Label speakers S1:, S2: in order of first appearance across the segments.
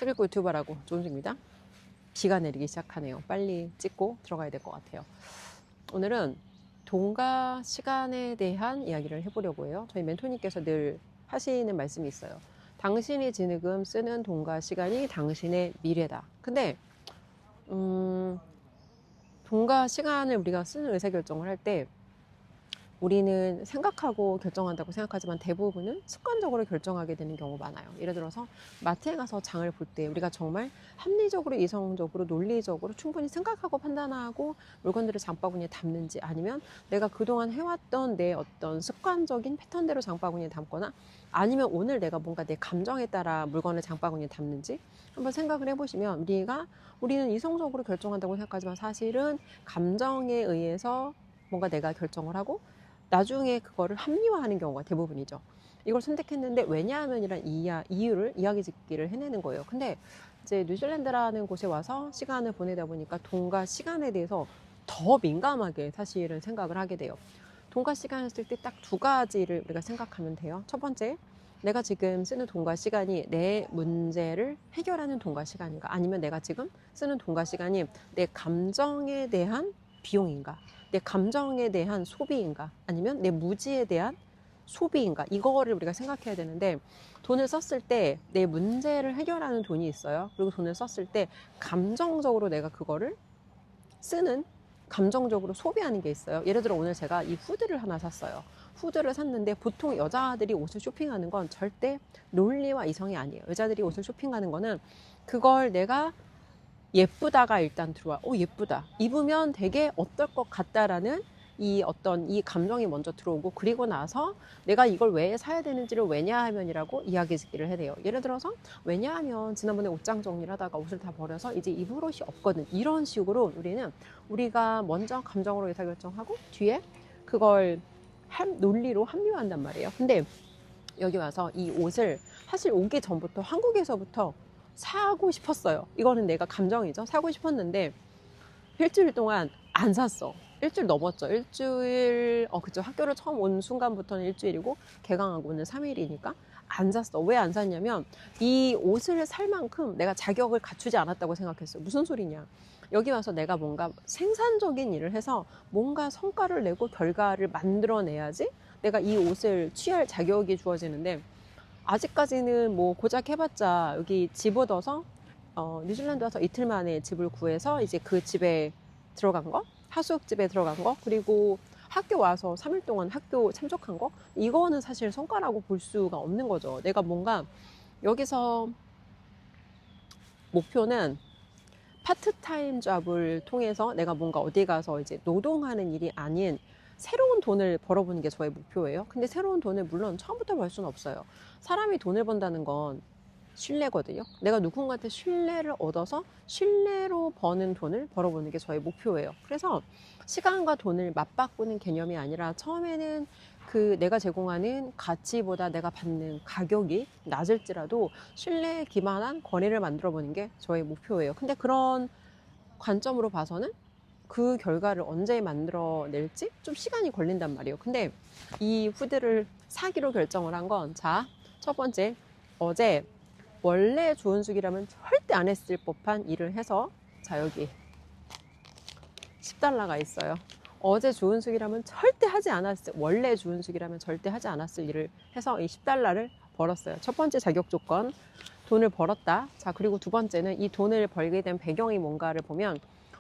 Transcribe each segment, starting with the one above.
S1: 책 읽고 유튜버라고 조은주입니다. 비가 내리기 시작하네요. 빨리 찍고 들어가야 될 것 같아요. 오늘은 돈과 시간에 대한 이야기를 해보려고 해요. 저희 멘토님께서 늘 하시는 말씀이 있어요. 당신이 지금 쓰는 돈과 시간이 당신의 미래다. 근데 돈과 시간을 우리가 쓰는 의사결정을 할 때 우리는 생각하고 결정한다고 생각하지만 대부분은 습관적으로 결정하게 되는 경우가 많아요. 예를 들어서 마트에 가서 장을 볼 때 우리가 정말 합리적으로, 이성적으로, 논리적으로 충분히 생각하고 판단하고 물건들을 장바구니에 담는지, 아니면 내가 그동안 해왔던 내 어떤 습관적인 패턴대로 장바구니에 담거나, 아니면 오늘 내가 뭔가 내 감정에 따라 물건을 장바구니에 담는지 한번 생각을 해보시면, 우리는 이성적으로 결정한다고 생각하지만 사실은 감정에 의해서 뭔가 내가 결정을 하고 나중에 그거를 합리화하는 경우가 대부분이죠. 이걸 선택했는데 왜냐하면이란 이유를 이야기 짓기를 해내는 거예요. 근데 이제 뉴질랜드라는 곳에 와서 시간을 보내다 보니까 돈과 시간에 대해서 더 민감하게 사실은 생각을 하게 돼요. 돈과 시간을 쓸 때 딱 두 가지를 우리가 생각하면 돼요. 첫 번째, 내가 지금 쓰는 돈과 시간이 내 문제를 해결하는 돈과 시간인가, 아니면 내가 지금 쓰는 돈과 시간이 내 감정에 대한 비용인가, 내 감정에 대한 소비인가, 아니면 내 무지에 대한 소비인가, 이거를 우리가 생각해야 되는데, 돈을 썼을 때 내 문제를 해결하는 돈이 있어요. 그리고 돈을 썼을 때 감정적으로 내가 그거를 쓰는, 감정적으로 소비하는 게 있어요. 예를 들어 오늘 제가 이 후드를 하나 샀어요. 후드를 샀는데 보통 여자들이 옷을 쇼핑하는 건 절대 논리와 이성이 아니에요. 여자들이 옷을 쇼핑하는 거는 그걸 내가 예쁘다가 일단 들어와. 예쁘다. 입으면 되게 어떨 것 같다라는 이 감정이 먼저 들어오고, 그리고 나서 내가 이걸 왜 사야 되는지를 왜냐하면이라고 이야기를 해야 돼요. 예를 들어서 왜냐하면 지난번에 옷장 정리를 하다가 옷을 다 버려서 이제 입을 옷이 없거든. 이런 식으로 우리가 먼저 감정으로 의사결정하고 뒤에 그걸 논리로 합리화한단 말이에요. 근데 여기 와서 이 옷을 사실 오기 전부터 한국에서부터 사고 싶었어요. 이거는 내가 감정이죠. 사고 싶었는데 일주일 동안 안 샀어. 일주일 넘었죠. 그쵸. 학교를 처음 온 순간부터는 일주일이고 개강하고 오늘 3일이니까 안 샀어. 왜 안 샀냐면 이 옷을 살 만큼 내가 자격을 갖추지 않았다고 생각했어요. 무슨 소리냐. 여기 와서 내가 뭔가 생산적인 일을 해서 뭔가 성과를 내고 결과를 만들어내야지 내가 이 옷을 취할 자격이 주어지는데, 아직까지는 뭐 고작 해봤자 여기 집 얻어서 뉴질랜드 와서 이틀 만에 집을 구해서 이제 그 집에 들어간 거, 하숙집에 들어간 거, 그리고 학교 와서 3일 동안 학교 참석한 거, 이거는 사실 성과라고 볼 수가 없는 거죠. 내가 뭔가 여기서 목표는 파트타임 잡을 통해서 내가 뭔가 어디 가서 이제 노동하는 일이 아닌 새로운 돈을 벌어보는 게 저의 목표예요. 근데 새로운 돈을 물론 처음부터 벌 수는 없어요. 사람이 돈을 번다는 건 신뢰거든요. 내가 누군가한테 신뢰를 얻어서 신뢰로 버는 돈을 벌어보는 게 저의 목표예요. 그래서 시간과 돈을 맞바꾸는 개념이 아니라 처음에는 그 내가 제공하는 가치보다 내가 받는 가격이 낮을지라도 신뢰에 기반한 거래를 만들어 보는 게 저의 목표예요. 근데 그런 관점으로 봐서는 그 결과를 언제 만들어낼지 좀 시간이 걸린단 말이에요. 근데 이 후드를 사기로 결정을 한 건, 첫 번째, 어제 원래 조은숙이라면 절대 안 했을 법한 일을 해서, 여기 $10가 있어요. 어제 조은숙이라면 원래 조은숙이라면 절대 하지 않았을 일을 해서 이 $10를 벌었어요. 첫 번째 자격 조건, 돈을 벌었다. 그리고 두 번째는 이 돈을 벌게 된 배경이 뭔가를 보면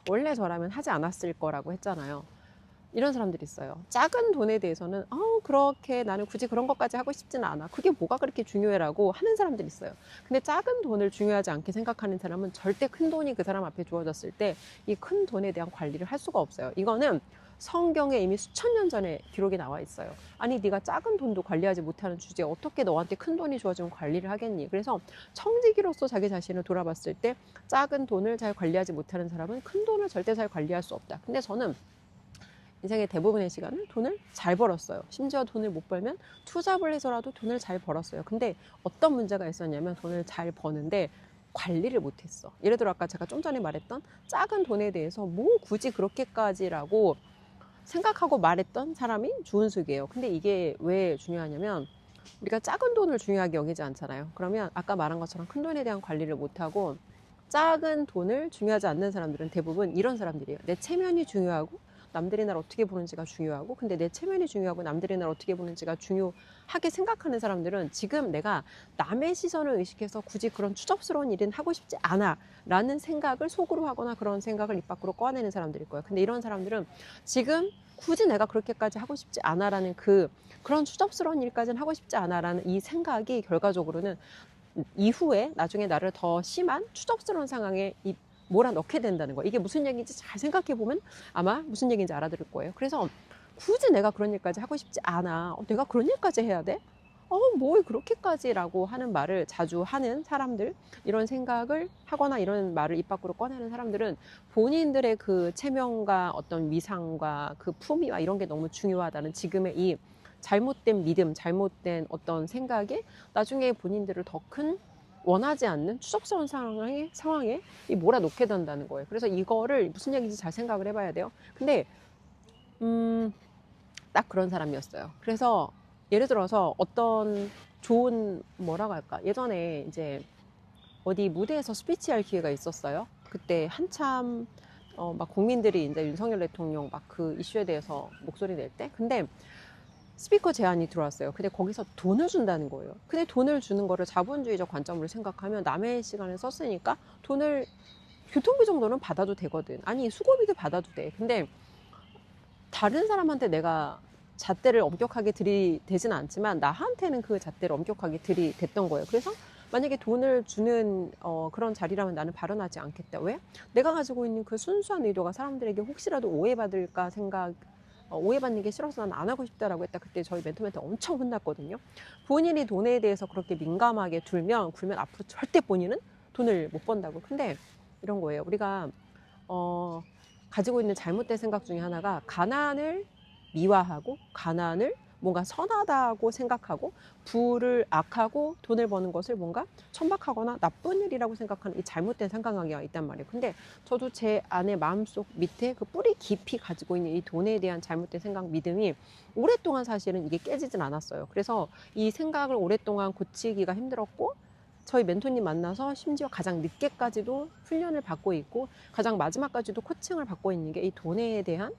S1: 원래 저라면 하지 않았을 거라고 했잖아요. 이런 사람들이 있어요. 작은 돈에 대해서는 그렇게 나는 굳이 그런 것까지 하고 싶지는 않아. 그게 뭐가 그렇게 중요해라고 하는 사람들이 있어요. 근데 작은 돈을 중요하지 않게 생각하는 사람은 절대 큰 돈이 그 사람 앞에 주어졌을 때 이 큰 돈에 대한 관리를 할 수가 없어요. 이거는 성경에 이미 수천 년 전에 기록이 나와 있어요. 아니 네가 작은 돈도 관리하지 못하는 주제에 어떻게 너한테 큰 돈이 주어지면 관리를 하겠니? 그래서 청지기로서 자기 자신을 돌아봤을 때 작은 돈을 잘 관리하지 못하는 사람은 큰 돈을 절대 잘 관리할 수 없다. 근데 저는 인생의 대부분의 시간을 돈을 잘 벌었어요. 심지어 돈을 못 벌면 투잡을 해서라도 돈을 잘 벌었어요. 근데 어떤 문제가 있었냐면 돈을 잘 버는데 관리를 못했어. 예를 들어 아까 제가 좀 전에 말했던 작은 돈에 대해서 뭐 굳이 그렇게까지라고 생각하고 말했던 사람이 조은숙이에요. 근데 이게 왜 중요하냐면 우리가 작은 돈을 중요하게 여기지 않잖아요. 그러면 아까 말한 것처럼 큰 돈에 대한 관리를 못하고 작은 돈을 중요하지 않는 사람들은 대부분 이런 사람들이에요. 내 체면이 중요하고 남들이 날 어떻게 보는지가 중요하고, 근데 내 체면이 중요하고 남들이 날 어떻게 보는지가 중요하게 생각하는 사람들은 지금 내가 남의 시선을 의식해서 굳이 그런 추접스러운 일은 하고 싶지 않아 라는 생각을 속으로 하거나 그런 생각을 입 밖으로 꺼내는 사람들일 거예요. 근데 이런 사람들은 지금 굳이 내가 그렇게까지 하고 싶지 않아 라는 그런 추접스러운 일까지는 하고 싶지 않아 라는 이 생각이 결과적으로는 이후에 나중에 나를 더 심한 추접스러운 상황에 몰아넣게 된다는 거예요. 이게 무슨 얘기인지 잘 생각해 보면 아마 무슨 얘기인지 알아들을 거예요. 그래서 굳이 내가 그런 일까지 하고 싶지 않아. 내가 그런 일까지 해야 돼? 뭘 그렇게까지라고 하는 말을 자주 하는 사람들, 이런 생각을 하거나 이런 말을 입 밖으로 꺼내는 사람들은 본인들의 그 체면과 어떤 위상과 그 품위와 이런 게 너무 중요하다는 지금의 이 잘못된 믿음, 잘못된 어떤 생각에 나중에 본인들을 더 큰 원하지 않는 추접스러운 상황에 몰아넣게 된다는 거예요. 그래서 이거를 무슨 얘기인지 잘 생각을 해봐야 돼요. 근데 딱 그런 사람이었어요. 그래서 예를 들어서 어떤 좋은 뭐라고 할까, 예전에 이제 어디 무대에서 스피치할 기회가 있었어요. 그때 한참 막 국민들이 이제 윤석열 대통령 막 그 이슈에 대해서 목소리 낼 때, 근데 스피커 제안이 들어왔어요. 근데 거기서 돈을 준다는 거예요. 근데 돈을 주는 거를 자본주의적 관점으로 생각하면 남의 시간을 썼으니까 돈을, 교통비 정도는 받아도 되거든. 아니 수고비도 받아도 돼. 근데 다른 사람한테 내가 잣대를 엄격하게 들이대진 않지만 나한테는 그 잣대를 엄격하게 들이댔던 거예요. 그래서 만약에 돈을 주는 그런 자리라면 나는 발언하지 않겠다. 왜? 내가 가지고 있는 그 순수한 의도가 사람들에게 혹시라도 오해받을까 생각, 오해받는 게 싫어서 난 안 하고 싶다라고 했다. 그때 저희 멘토한테 엄청 혼났거든요. 본인이 돈에 대해서 그렇게 민감하게 굴면 앞으로 절대 본인은 돈을 못 번다고. 근데 이런 거예요. 우리가 가지고 있는 잘못된 생각 중에 하나가 가난을 미화하고 가난을 뭔가 선하다고 생각하고 부를 악하고 돈을 버는 것을 뭔가 천박하거나 나쁜 일이라고 생각하는 이 잘못된 생각이 있단 말이에요. 근데 저도 제 안에 마음속 밑에 그 뿌리 깊이 가지고 있는 이 돈에 대한 잘못된 생각, 믿음이 오랫동안 사실은 이게 깨지진 않았어요. 그래서 이 생각을 오랫동안 고치기가 힘들었고, 저희 멘토님 만나서 심지어 가장 늦게까지도 훈련을 받고 있고 가장 마지막까지도 코칭을 받고 있는 게 이 돈에 대한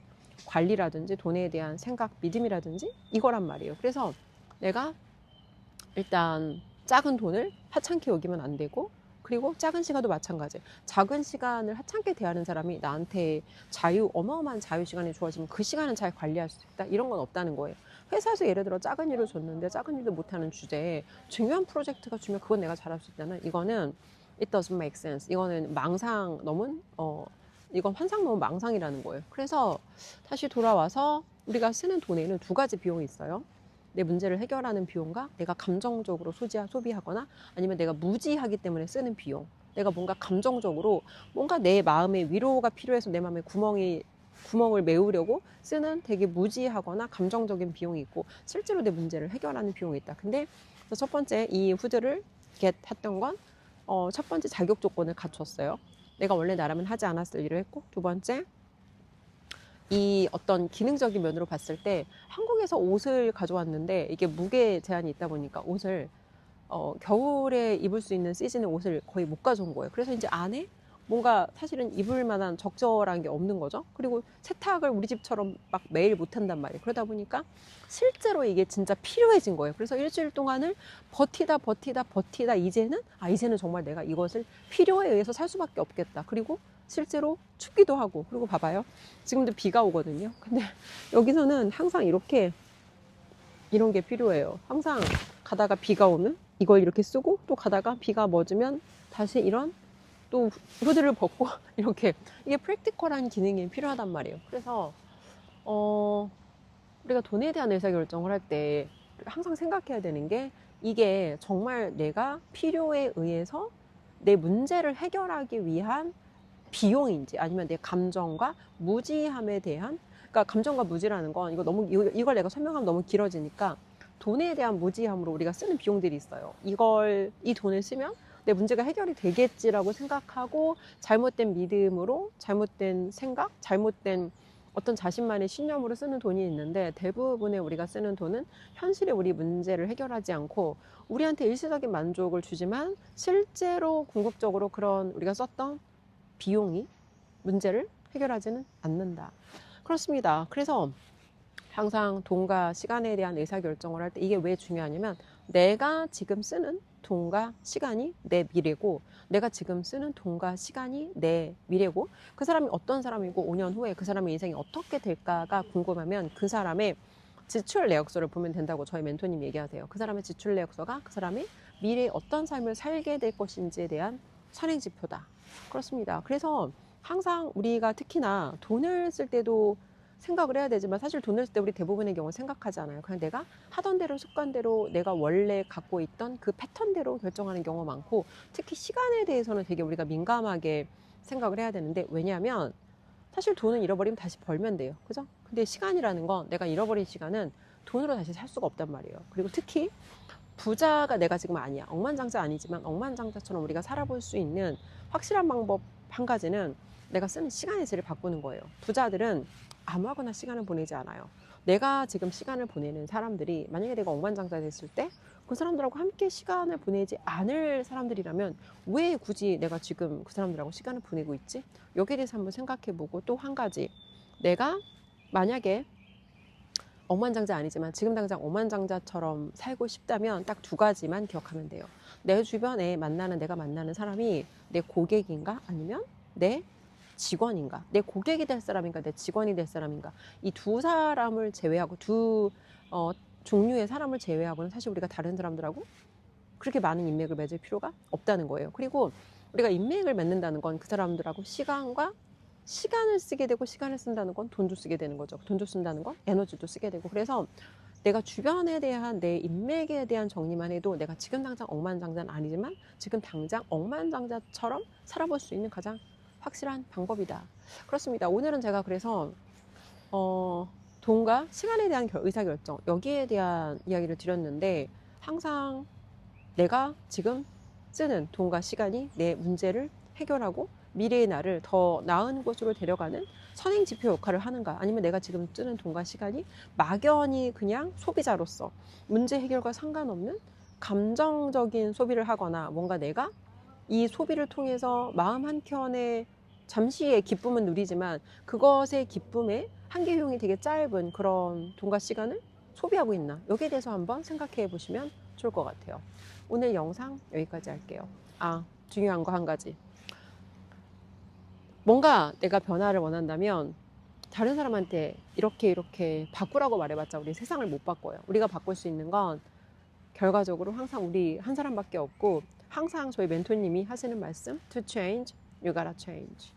S1: 관리라든지 돈에 대한 생각, 믿음이라든지 이거란 말이에요. 그래서 내가 일단 작은 돈을 하찮게 여기면 안 되고, 그리고 작은 시간도 마찬가지예요. 작은 시간을 하찮게 대하는 사람이 나한테 어마어마한 자유 시간이 주어지면 그 시간은 잘 관리할 수 있다, 이런 건 없다는 거예요. 회사에서 예를 들어 작은 일을 줬는데 작은 일도 못하는 주제에 중요한 프로젝트가 주면 그건 내가 잘할 수 있다는, 이거는 it doesn't make sense. 이거는 망상 넘은 이건 환상 넘은 망상이라는 거예요. 그래서 다시 돌아와서 우리가 쓰는 돈에는 두 가지 비용이 있어요. 내 문제를 해결하는 비용과 내가 감정적으로 소비하거나 아니면 내가 무지하기 때문에 쓰는 비용. 내가 뭔가 감정적으로 뭔가 내 마음에 위로가 필요해서 내 마음에 구멍을 메우려고 쓰는 되게 무지하거나 감정적인 비용이 있고, 실제로 내 문제를 해결하는 비용이 있다. 근데 첫 번째 이 후드를 했던 건 첫 번째 자격 조건을 갖췄어요. 내가 원래 나라면 하지 않았을 일을 했고, 두 번째 이 어떤 기능적인 면으로 봤을 때 한국에서 옷을 가져왔는데 이게 무게 제한이 있다 보니까 옷을 겨울에 입을 수 있는 시즌의 옷을 거의 못 가져온 거예요. 그래서 이제 안에 뭔가 사실은 입을 만한 적절한 게 없는 거죠. 그리고 세탁을 우리 집처럼 막 매일 못 한단 말이에요. 그러다 보니까 실제로 이게 진짜 필요해진 거예요. 그래서 일주일 동안을 버티다 이제는 정말 내가 이것을 필요에 의해서 살 수밖에 없겠다. 그리고 실제로 춥기도 하고, 그리고 봐봐요. 지금도 비가 오거든요. 근데 여기서는 항상 이런 게 필요해요. 항상 가다가 비가 오면 이걸 이렇게 쓰고, 또 가다가 비가 멎으면 다시 이런 또 후드를 벗고 이렇게, 이게 프랙티컬한 기능이 필요하단 말이에요. 그래서 우리가 돈에 대한 의사결정을 할 때 항상 생각해야 되는 게, 이게 정말 내가 필요에 의해서 내 문제를 해결하기 위한 비용인지, 아니면 내 감정과 무지함에 대한, 그러니까 감정과 무지라는 건 이걸 내가 설명하면 너무 길어지니까, 돈에 대한 무지함으로 우리가 쓰는 비용들이 있어요. 이 돈을 쓰면 내 문제가 해결이 되겠지라고 생각하고 잘못된 믿음으로, 잘못된 생각, 잘못된 어떤 자신만의 신념으로 쓰는 돈이 있는데 대부분의 우리가 쓰는 돈은 현실의 우리 문제를 해결하지 않고 우리한테 일시적인 만족을 주지만 실제로 궁극적으로 그런 우리가 썼던 비용이 문제를 해결하지는 않는다. 그렇습니다. 그래서 항상 돈과 시간에 대한 의사결정을 할 때 이게 왜 중요하냐면 내가 지금 쓰는 돈과 시간이 내 미래고 내가 지금 쓰는 돈과 시간이 내 미래고 그 사람이 어떤 사람이고 5년 후에 그 사람의 인생이 어떻게 될까가 궁금하면 그 사람의 지출 내역서를 보면 된다고 저희 멘토님 얘기하세요. 그 사람의 지출 내역서가 그 사람이 미래에 어떤 삶을 살게 될 것인지에 대한 선행지표다. 그렇습니다. 그래서 항상 우리가 특히나 돈을 쓸 때도 생각을 해야 되지만 사실 돈을 쓸 때 우리 대부분의 경우 생각하지 않아요. 그냥 내가 하던 대로 습관대로 내가 원래 갖고 있던 그 패턴대로 결정하는 경우가 많고 특히 시간에 대해서는 되게 우리가 민감하게 생각을 해야 되는데 왜냐하면 사실 돈은 잃어버리면 다시 벌면 돼요. 그죠? 근데 시간이라는 건 내가 잃어버린 시간은 돈으로 다시 살 수가 없단 말이에요. 그리고 특히 부자가 내가 지금 아니야. 억만장자 아니지만 억만장자처럼 우리가 살아볼 수 있는 확실한 방법 한 가지는 내가 쓰는 시간의 질을 바꾸는 거예요. 부자들은 아무하거나 시간을 보내지 않아요. 내가 지금 시간을 보내는 사람들이 만약에 내가 억만장자 됐을 때 그 사람들하고 함께 시간을 보내지 않을 사람들이라면 왜 굳이 내가 지금 그 사람들하고 시간을 보내고 있지? 여기에 대해서 한번 생각해보고 또 한 가지 내가 만약에 억만장자 아니지만 지금 당장 억만장자처럼 살고 싶다면 딱 두 가지만 기억하면 돼요. 내 주변에 내가 만나는 사람이 내 고객인가 아니면 내 직원인가, 내 고객이 될 사람인가, 내 직원이 될 사람인가, 이 두 사람을 제외하고 종류의 사람을 제외하고는 사실 우리가 다른 사람들하고 그렇게 많은 인맥을 맺을 필요가 없다는 거예요. 그리고 우리가 인맥을 맺는다는 건 그 사람들하고 시간을 쓰게 되고 시간을 쓴다는 건 돈도 쓰게 되는 거죠. 돈도 쓴다는 건 에너지도 쓰게 되고 그래서 내가 주변에 대한 내 인맥에 대한 정리만 해도 내가 지금 당장 억만장자는 아니지만 지금 당장 억만장자처럼 살아볼 수 있는 가장 확실한 방법이다. 그렇습니다. 오늘은 제가 그래서 돈과 시간에 대한 의사결정 여기에 대한 이야기를 드렸는데 항상 내가 지금 쓰는 돈과 시간이 내 문제를 해결하고 미래의 나를 더 나은 곳으로 데려가는 선행지표 역할을 하는가 아니면 내가 지금 쓰는 돈과 시간이 막연히 그냥 소비자로서 문제 해결과 상관없는 감정적인 소비를 하거나 뭔가 내가 이 소비를 통해서 마음 한켠에 잠시의 기쁨은 누리지만 그것의 기쁨의 한계효용이 되게 짧은 그런 돈과 시간을 소비하고 있나 여기에 대해서 한번 생각해 보시면 좋을 것 같아요. 오늘 영상 여기까지 할게요. 중요한 거 한 가지. 뭔가 내가 변화를 원한다면 다른 사람한테 이렇게 바꾸라고 말해봤자 우리 세상을 못 바꿔요. 우리가 바꿀 수 있는 건 결과적으로 항상 우리 한 사람밖에 없고 항상 저희 멘토님이 하시는 말씀 To change, you gotta change.